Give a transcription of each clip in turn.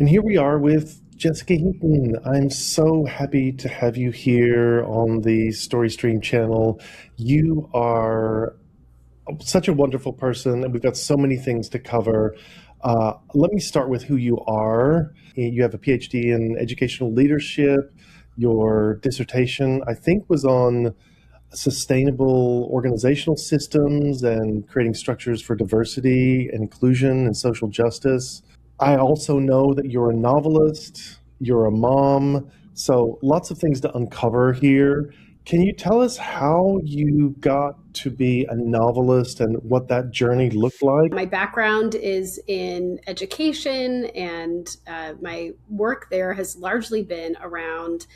And here we are with Jessica Heaton. I'm so happy to have you here on the StoryStream channel. You are such a wonderful person, and we've got so many things to cover. Let me start with who you are. You have a PhD in educational leadership. Your dissertation, I think, was on sustainable organizational systems and creating structures for diversity and inclusion and social justice. I also know that you're a novelist, you're a mom, so lots of things to uncover here. Can you tell us how you got to be a novelist and what that journey looked like? My background is in education, and my work there has largely been around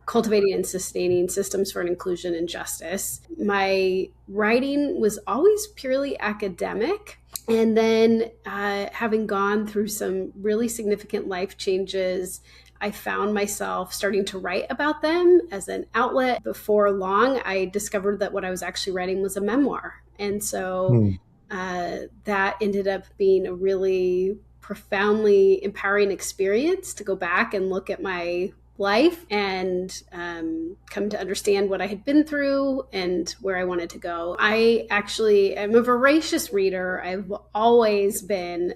cultivating and sustaining systems for inclusion and justice. My writing was always purely academic. And then, having gone through some really significant life changes, I found myself starting to write about them as an outlet. Before long, I discovered that what I was actually writing was a memoir. And so Hmm. that ended up being a really profoundly empowering experience to go back and look at my life and come to understand what I had been through and where I wanted to go. I actually am a voracious reader. I've always been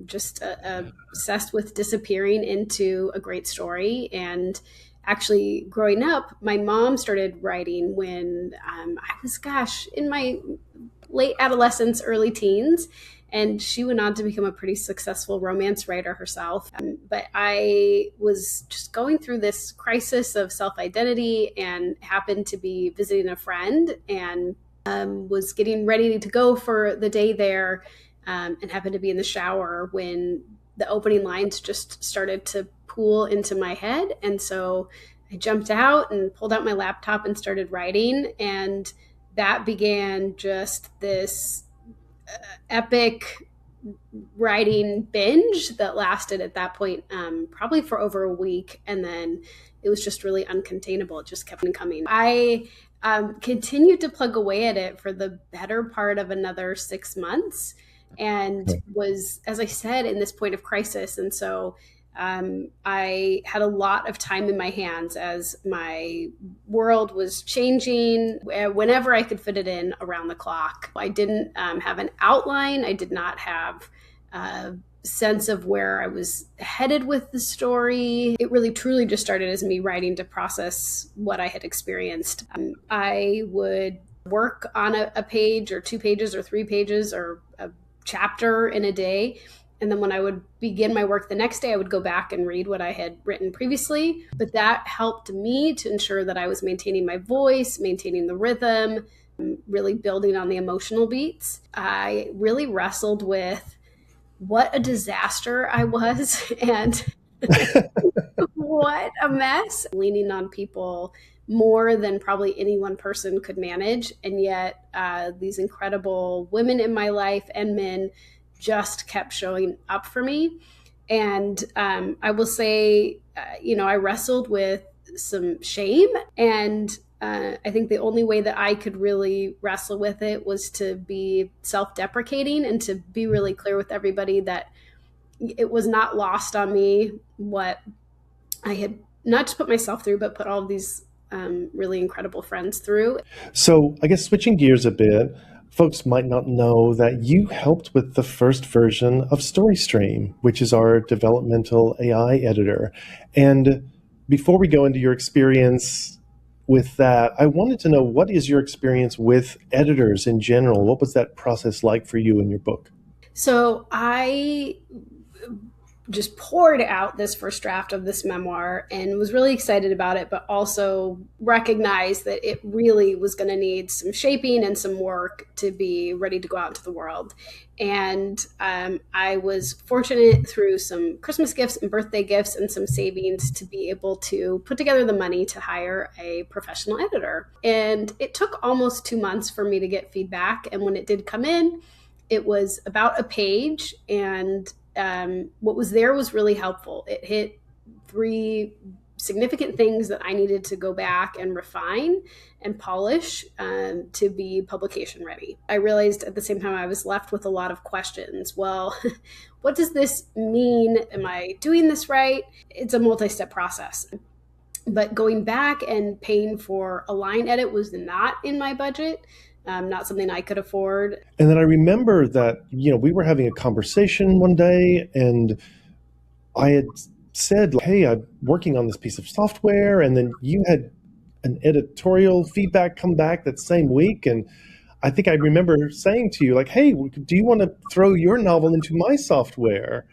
just obsessed with disappearing into a great story. And actually, growing up, my mom started writing when I was, in my late adolescence, early teens. And she went on to become a pretty successful romance writer herself. But I was just going through this crisis of self identity and happened to be visiting a friend and was getting ready to go for the day there, and happened to be in the shower when the opening lines just started to pool into my head. And so I jumped out and pulled out my laptop and started writing. And that began just this epic writing binge that lasted at that point probably for over a week. And then it was just really uncontainable. It just kept coming. I continued to plug away at it for the better part of another 6 months and was, as I said, in this point of crisis. And so I had a lot of time in my hands as my world was changing whenever I could fit it in around the clock. I didn't have an outline. I did not have a sense of where I was headed with the story. It really truly just started as me writing to process what I had experienced. I would work on a page or 2 pages or 3 pages or a chapter in a day. And then when I would begin my work the next day, I would go back and read what I had written previously. But that helped me to ensure that I was maintaining my voice, maintaining the rhythm, really building on the emotional beats. I really wrestled with what a disaster I was and what a mess, leaning on people more than probably any one person could manage. And yet these incredible women in my life and men just kept showing up for me. And I will say, I wrestled with some shame. And I think the only way that I could really wrestle with it was to be self deprecating and to be really clear with everybody that it was not lost on me what I had not just put myself through, but put all of these really incredible friends through. So, I guess switching gears a bit, folks might not know that you helped with the first version of StoryStream, which is our developmental AI editor. And before we go into your experience with that, I wanted to know, what is your experience with editors in general? What was that process like for you in your book? So I just poured out this first draft of this memoir and was really excited about it, but also recognized that it really was going to need some shaping and some work to be ready to go out into the world. And I was fortunate through some Christmas gifts and birthday gifts and some savings to be able to put together the money to hire a professional editor. And it took almost 2 months for me to get feedback. And when it did come in, it was about a page, and what was there was really helpful. It hit 3 significant things that I needed to go back and refine and polish to be publication ready. I realized at the same time I was left with a lot of questions. Well, what does this mean? Am I doing this right? It's a multi-step process. But going back and paying for a line edit was not in my budget, not something I could afford. And then I remember that, we were having a conversation one day, and I had said, hey, I'm working on this piece of software. And then you had an editorial feedback come back that same week. And I think I remember saying to you, like, hey, do you want to throw your novel into my software?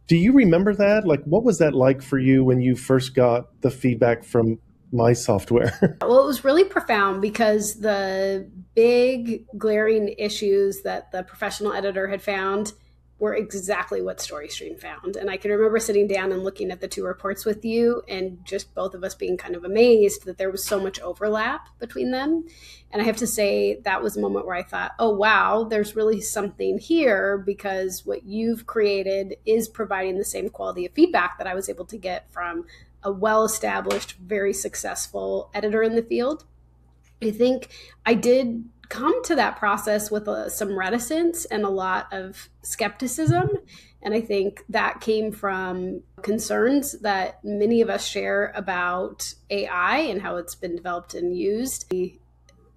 Do you remember that? Like, what was that like for you when you first got the feedback from my software? Well, it was really profound because the big glaring issues that the professional editor had found were exactly what StoryStream found. And I can remember sitting down and looking at the two reports with you and just both of us being kind of amazed that there was so much overlap between them. And I have to say that was a moment where I thought, oh, wow, there's really something here, because what you've created is providing the same quality of feedback that I was able to get from a well-established, very successful editor in the field. I think I did come to that process with some reticence and a lot of skepticism. And I think that came from concerns that many of us share about AI and how it's been developed and used.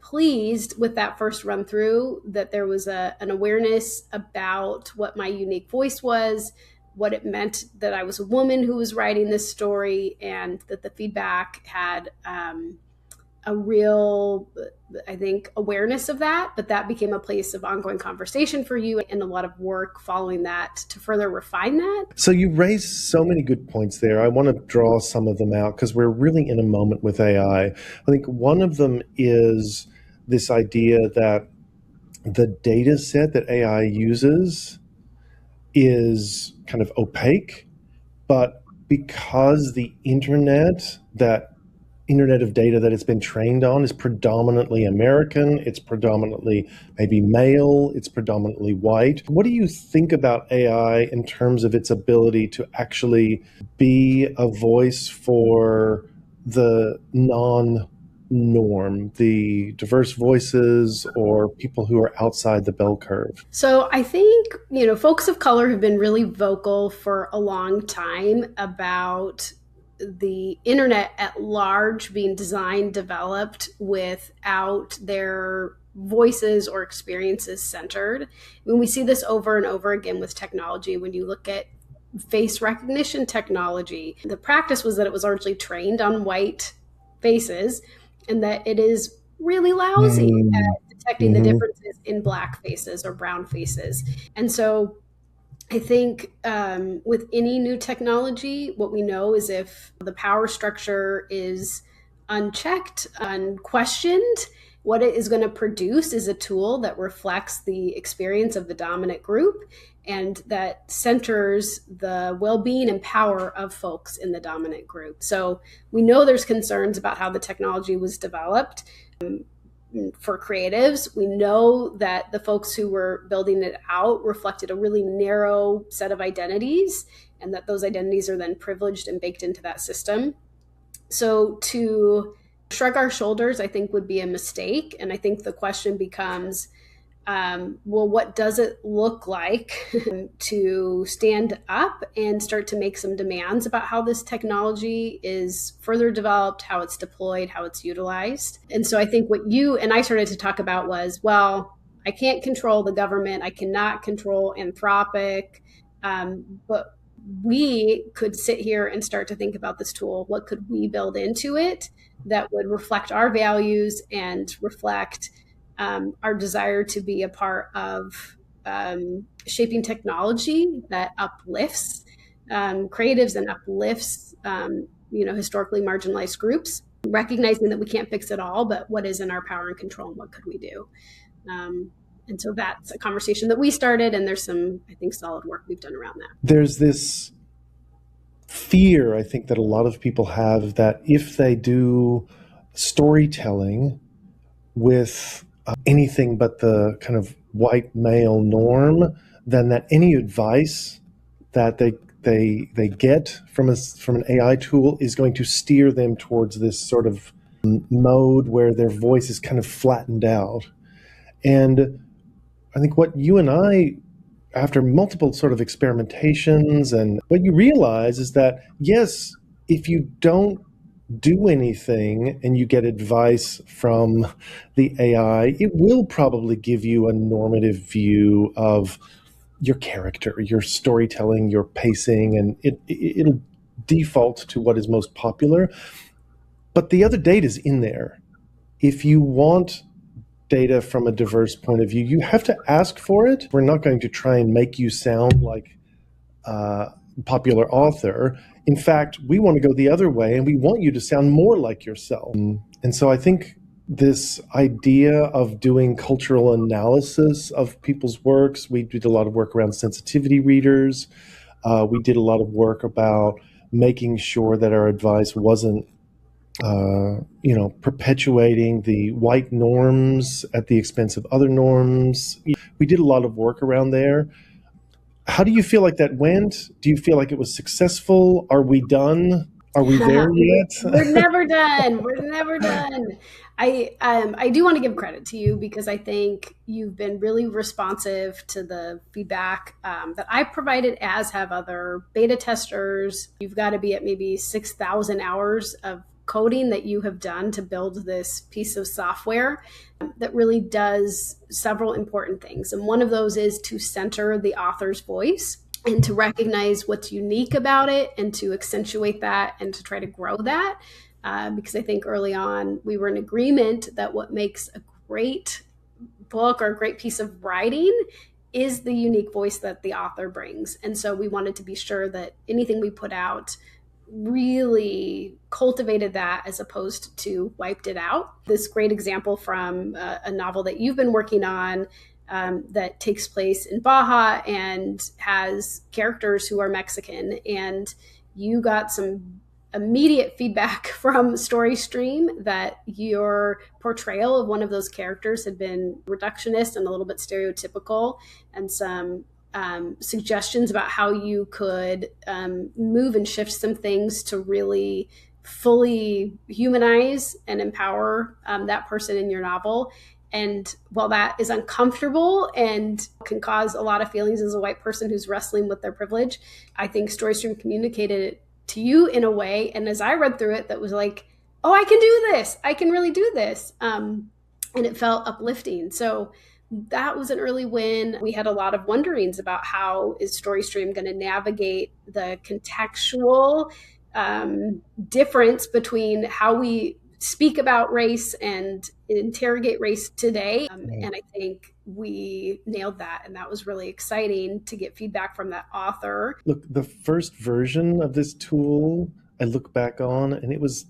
Pleased with that first run through that there was an awareness about what my unique voice was, what it meant that I was a woman who was writing this story, and that the feedback had a real, I think, awareness of that. But that became a place of ongoing conversation for you and a lot of work following that to further refine that. So you raised so many good points there. I want to draw some of them out because we're really in a moment with AI. I think one of them is this idea that the data set that AI uses is kind of opaque, but because the internet of data that it's been trained on is predominantly American, it's predominantly maybe male, it's predominantly white. What do you think about AI in terms of its ability to actually be a voice for the non-norm, the diverse voices or people who are outside the bell curve? So I think, folks of color have been really vocal for a long time about the internet at large being designed, developed without their voices or experiences centered. When we see this over and over again with technology, when you look at face recognition technology, the practice was that it was largely trained on white faces and that it is really lousy at detecting the differences in black faces or brown faces. And so I think with any new technology, what we know is if the power structure is unchecked, unquestioned, what it is going to produce is a tool that reflects the experience of the dominant group and that centers the well-being and power of folks in the dominant group. So we know there's concerns about how the technology was developed. For creatives, we know that the folks who were building it out reflected a really narrow set of identities, and that those identities are then privileged and baked into that system. So to shrug our shoulders, I think, would be a mistake. And I think the question becomes, well, what does it look like to stand up and start to make some demands about how this technology is further developed, how it's deployed, how it's utilized? And so I think what you and I started to talk about was, well, I can't control the government. I cannot control Anthropic, but we could sit here and start to think about this tool. What could we build into it that would reflect our values and reflect our desire to be a part of shaping technology that uplifts creatives and uplifts historically marginalized groups, recognizing that we can't fix it all, but what is in our power and control and what could we do? And so that's a conversation that we started, and there's some, I think, solid work we've done around that. There's this fear, I think, that a lot of people have that if they do storytelling with anything but the kind of white male norm, then that any advice that they get from an AI tool is going to steer them towards this sort of mode where their voice is kind of flattened out. And I think what you and I, after multiple sort of experimentations, and what you realize is that, yes, if you don't do anything and you get advice from the AI, it will probably give you a normative view of your character, your storytelling, your pacing, and it'll default to what is most popular. But the other data is in there. If you want data from a diverse point of view, you have to ask for it. We're not going to try and make you sound like a popular author. In fact, we want to go the other way and we want you to sound more like yourself. And so I think this idea of doing cultural analysis of people's works, we did a lot of work around sensitivity readers. We did a lot of work about making sure that our advice wasn't perpetuating the white norms at the expense of other norms. We did a lot of work around there. How do you feel like that went? Do you feel like it was successful? Are we done? Are we there We're yet? never done. We're never done. I do want to give credit to you because I think you've been really responsive to the feedback that I provided, as have other beta testers. You've got to be at maybe 6,000 hours of coding that you have done to build this piece of software that really does several important things. And one of those is to center the author's voice and to recognize what's unique about it and to accentuate that and to try to grow that. Because I think early on we were in agreement that what makes a great book or a great piece of writing is the unique voice that the author brings. And so we wanted to be sure that anything we put out really cultivated that as opposed to wiped it out. This great example from a novel that you've been working on that takes place in Baja and has characters who are Mexican. And you got some immediate feedback from StoryStream that your portrayal of one of those characters had been reductionist and a little bit stereotypical, and some suggestions about how you could move and shift some things to really fully humanize and empower that person in your novel. And while that is uncomfortable and can cause a lot of feelings as a white person who's wrestling with their privilege, I think StoryStream communicated it to you in a way. And as I read through it, that was like, oh, I can do this. I can really do this. And it felt uplifting. So that was an early win. We had a lot of wonderings about how is StoryStream going to navigate the contextual difference between how we speak about race and interrogate race today. And I think we nailed that. And that was really exciting to get feedback from that author. Look, the first version of this tool I look back on, and it was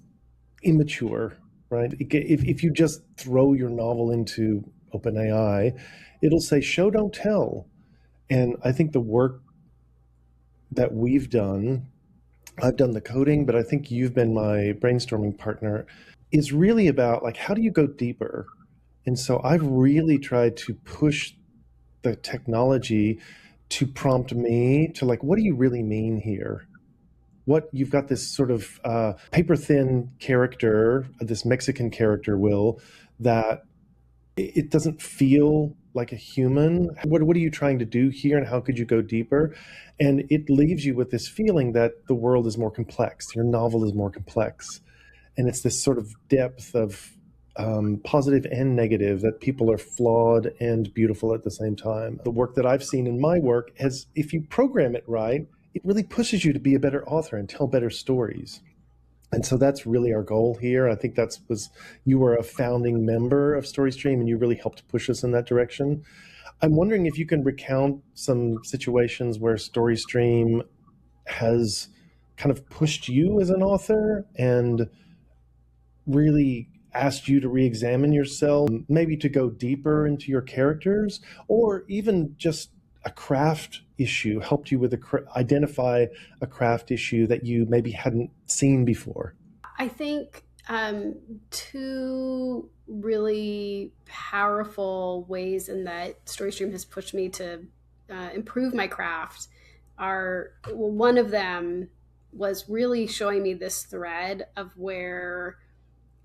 immature, right? If you just throw your novel into OpenAI, it'll say show, don't tell. And I think the work that we've done, I've done the coding, but I think you've been my brainstorming partner, is really about like, how do you go deeper? And so I've really tried to push the technology to prompt me to like, what do you really mean here? What you've got this sort of paper thin character, this Mexican character, Will, that it doesn't feel like a human. What are you trying to do here, and how could you go deeper? And it leaves you with this feeling that the world is more complex. Your novel is more complex. And it's this sort of depth of positive and negative, that people are flawed and beautiful at the same time. The work that I've seen in my work has, if you program it right, it really pushes you to be a better author and tell better stories. And so that's really our goal here. I think you were a founding member of StoryStream and you really helped push us in that direction. I'm wondering if you can recount some situations where StoryStream has kind of pushed you as an author and really asked you to re-examine yourself, maybe to go deeper into your characters, or even just a craft issue helped you with identify a craft issue that you maybe hadn't seen before. I think two really powerful ways in that StoryStream has pushed me to improve my craft are, well, one of them was really showing me this thread of where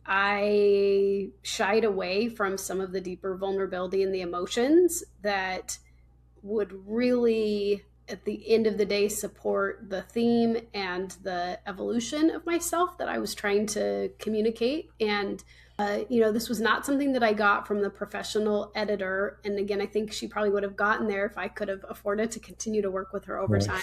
I shied away from some of the deeper vulnerability and the emotions that would really, at the end of the day, support the theme and the evolution of myself that I was trying to communicate. And this was not something that I got from the professional editor. And again, I think she probably would have gotten there if I could have afforded to continue to work with her over Right.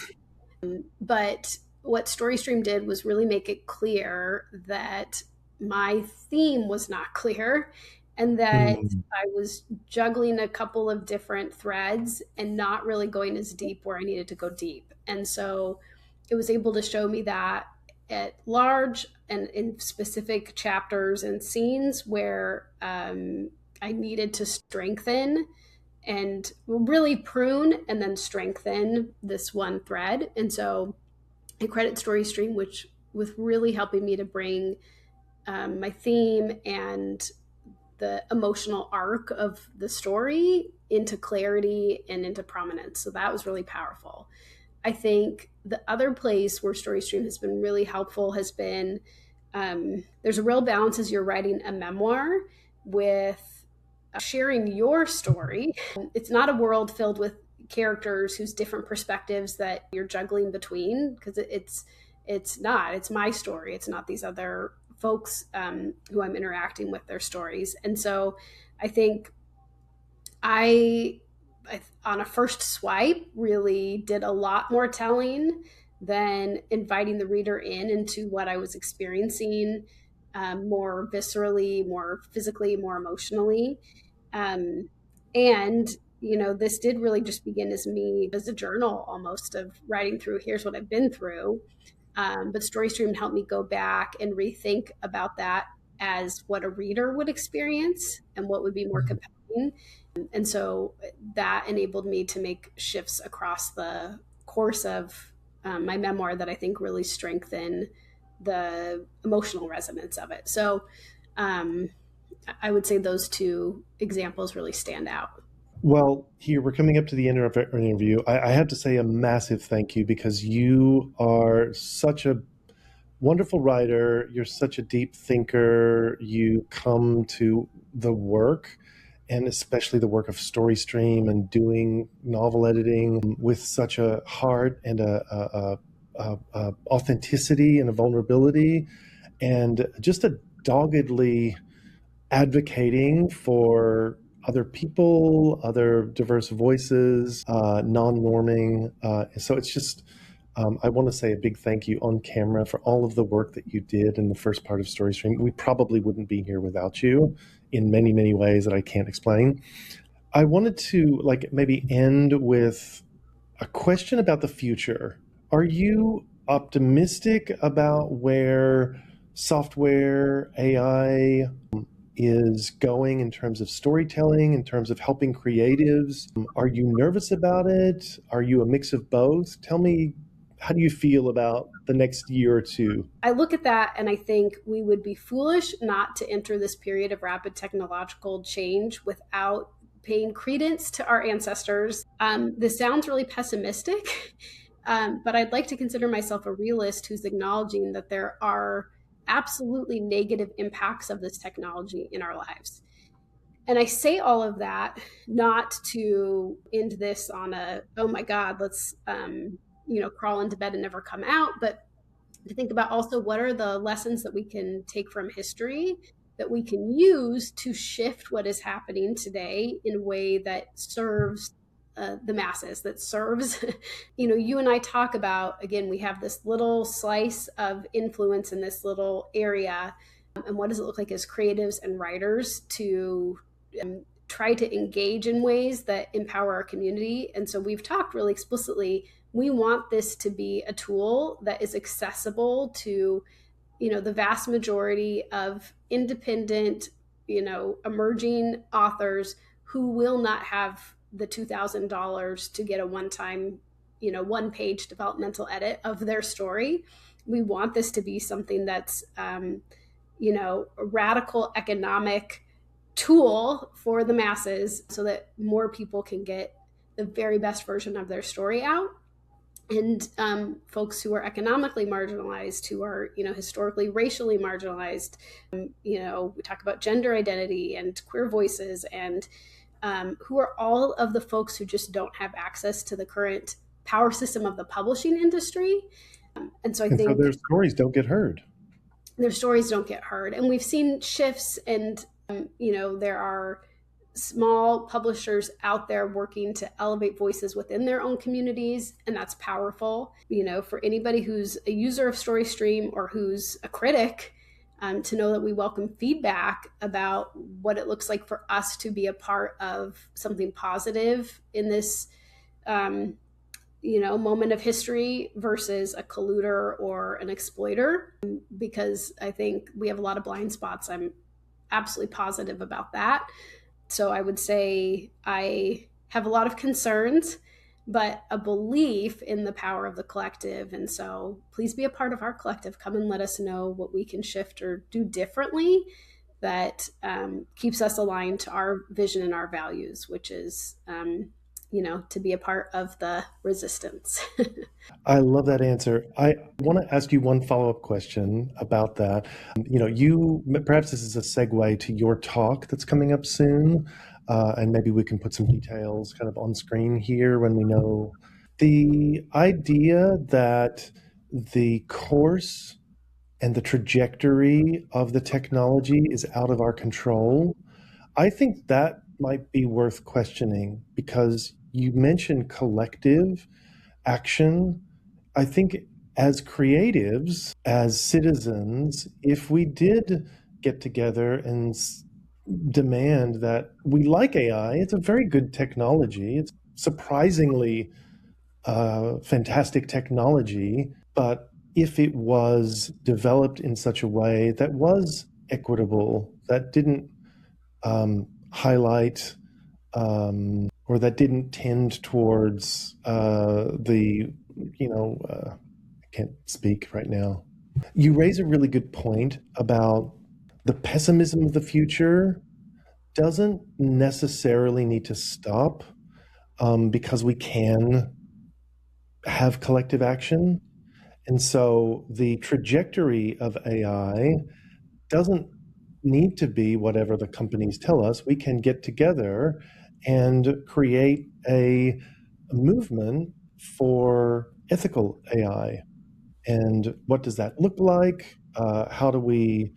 time. But what StoryStream did was really make it clear that my theme was not clear and that Mm. I was juggling a couple of different threads and not really going as deep where I needed to go deep. And so it was able to show me that at large and in specific chapters and scenes where I needed to strengthen and really prune and then strengthen this one thread. And so I credit StoryStream, which with really helping me to bring my theme and the emotional arc of the story into clarity and into prominence. So that was really powerful. I think the other place where StoryStream has been really helpful has been there's a real balance as you're writing a memoir with sharing your story. It's not a world filled with characters whose different perspectives that you're juggling between, because it's my story. It's not these other folks who I'm interacting with their stories. And so I think I, on a first swipe, really did a lot more telling than inviting the reader into what I was experiencing more viscerally, more physically, more emotionally. Um, and, this did really just begin as me as a journal almost of writing through, here's what I've been through. But StoryStream helped me go back and rethink about that as what a reader would experience and what would be more compelling. And so that enabled me to make shifts across the course of my memoir that I think really strengthen the emotional resonance of it. So um, I would say those two examples really stand out. Well, here we're coming up to the end of our interview. I have to say a massive thank you because you are such a wonderful writer. You're such a deep thinker. You come to the work, and especially the work of StoryStream and doing novel editing with such a heart and a authenticity and a vulnerability, and just a doggedly advocating for other people, other diverse voices, non-norming. So it's just, I want to say a big thank you on camera for all of the work that you did in the first part of StoryStream. We probably wouldn't be here without you in many, many ways that I can't explain. I wanted to like maybe end with a question about the future. Are you optimistic about where software, AI, is going in terms of storytelling, in terms of helping creatives? Are you nervous about it? Are you a mix of both? Tell me, how do you feel about the next year or two? I look at that and I think we would be foolish not to enter this period of rapid technological change without paying credence to our ancestors. This sounds really pessimistic, but I'd like to consider myself a realist who's acknowledging that there are absolutely negative impacts of this technology in our lives. And I say all of that not to end this on oh my God, let's, crawl into bed and never come out, but to think about also what are the lessons that we can take from history that we can use to shift what is happening today in a way that serves the masses, that serves, you and I talk about, again, we have this little slice of influence in this little area. And what does it look like as creatives and writers to try to engage in ways that empower our community? And so we've talked really explicitly, we want this to be a tool that is accessible to the vast majority of independent emerging authors who will not have the $2,000 to get a one-time one page developmental edit of their story. We want this to be something that's a radical economic tool for the masses so that more people can get the very best version of their story out. and folks who are economically marginalized, who are, historically racially marginalized. We talk about gender identity and queer voices, and who are all of the folks who just don't have access to the current power system of the publishing industry. And so I And so their think stories don't get heard. their stories don't get heard. And we've seen shifts, and there are small publishers out there working to elevate voices within their own communities, and that's powerful. For anybody who's a user of StoryStream or who's a critic, to know that we welcome feedback about what it looks like for us to be a part of something positive in this moment of history versus a colluder or an exploiter, because I think we have a lot of blind spots. I'm absolutely positive about that. So I would say I have a lot of concerns, but a belief in the power of the collective. And so please be a part of our collective. Come and let us know what we can shift or do differently that keeps us aligned to our vision and our values, which is, to be a part of the resistance. I love that answer. I want to ask you one follow-up question about that. You perhaps this is a segue to your talk that's coming up soon, and maybe we can put some details kind of on screen here when we know the idea that the course and the trajectory of the technology is out of our control. I think that might be worth questioning because you mentioned collective action. I think as creatives, as citizens, if we did get together and demand that we like AI, it's a very good technology. It's surprisingly fantastic technology. But if it was developed in such a way that was equitable, that didn't highlight or that didn't tend towards I can't speak right now. You raise a really good point about the pessimism of the future doesn't necessarily need to stop because we can have collective action. And so the trajectory of AI doesn't need to be whatever the companies tell us. We can get together and create a movement for ethical AI. And what does that look like? How do we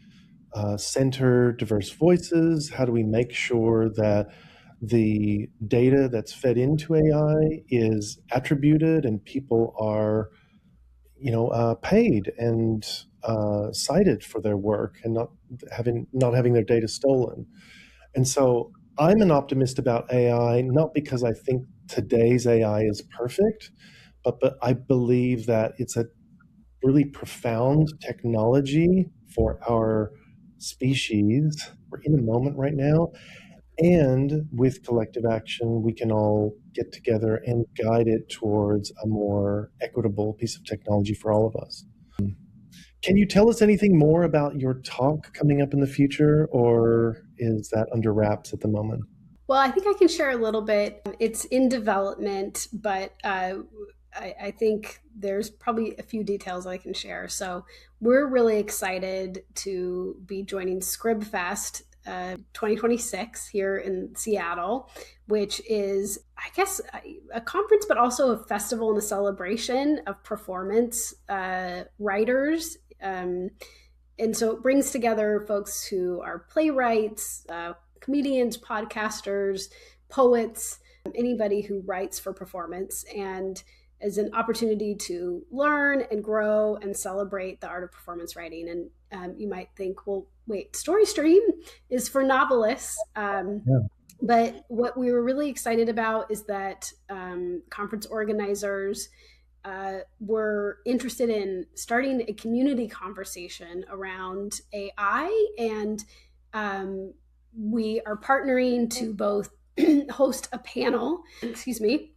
center diverse voices? How do we make sure that the data that's fed into AI is attributed and people are, paid and cited for their work and not having their data stolen? And so I'm an optimist about AI, not because I think today's AI is perfect, but I believe that it's a really profound technology for our species. We're in a moment right now. And with collective action, we can all get together and guide it towards a more equitable piece of technology for all of us. Can you tell us anything more about your talk coming up in the future, or is that under wraps at the moment? Well, I think I can share a little bit. It's in development, but I think there's probably a few details I can share. So we're really excited to be joining ScribFest 2026 here in Seattle, which is, I guess, a conference, but also a festival and a celebration of performance writers. And so it brings together folks who are playwrights, comedians, podcasters, poets, anybody who writes for performance, and as an opportunity to learn and grow and celebrate the art of performance writing. And you might think, well, wait, StoryStream is for novelists. Yeah. But what we were really excited about is that conference organizers were interested in starting a community conversation around AI, and we are partnering to both host a panel. Excuse me.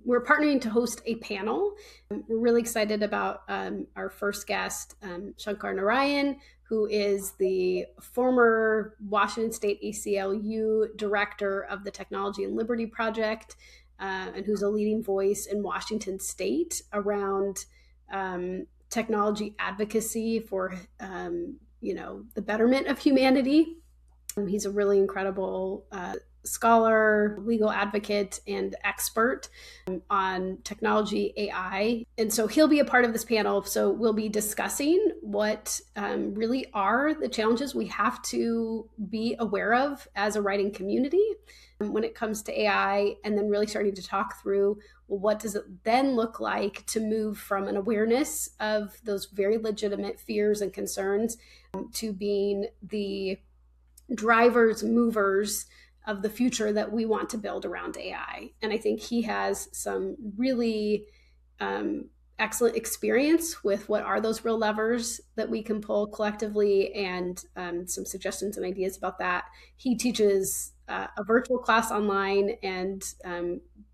We're partnering to host a panel. We're really excited about our first guest, Shankar Narayan, who is the former Washington State ACLU director of the Technology and Liberty Project. and who's a leading voice in Washington State around technology advocacy for the betterment of humanity. He's a really incredible scholar, legal advocate, and expert on technology, AI. And so he'll be a part of this panel. So we'll be discussing what really are the challenges we have to be aware of as a writing community when it comes to AI, and then really starting to talk through, well, what does it then look like to move from an awareness of those very legitimate fears and concerns to being the drivers, movers of the future that we want to build around AI. And I think he has some really excellent experience with what are those real levers that we can pull collectively, and some suggestions and ideas about that. He teaches a virtual class online and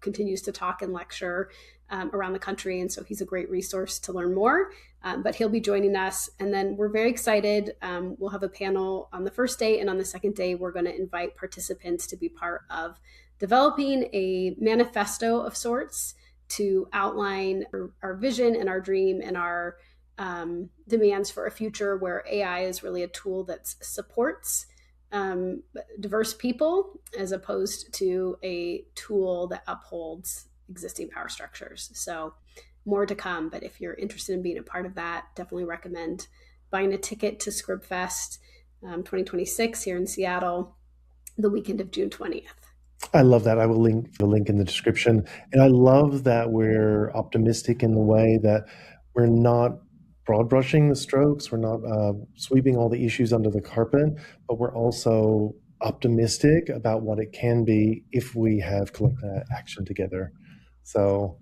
continues to talk and lecture around the country. And so he's a great resource to learn more. But he'll be joining us. And then we're very excited. We'll have a panel on the first day. And on the second day, we're going to invite participants to be part of developing a manifesto of sorts to outline our vision and our dream and our demands for a future where AI is really a tool that supports diverse people as opposed to a tool that upholds existing power structures. So more to come, but if you're interested in being a part of that, definitely recommend buying a ticket to ScribFest 2026 here in Seattle, the weekend of June 20th. I love that. I will link the link in the description. And I love that we're optimistic in the way that we're not broad brushing the strokes. We're not sweeping all the issues under the carpet, but we're also optimistic about what it can be if we have collective action together. So,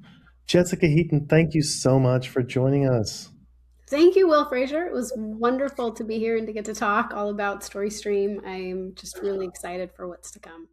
Jessica Heaton, thank you so much for joining us. Thank you, Will Fraser. It was wonderful to be here and to get to talk all about StoryStream. I'm just really excited for what's to come.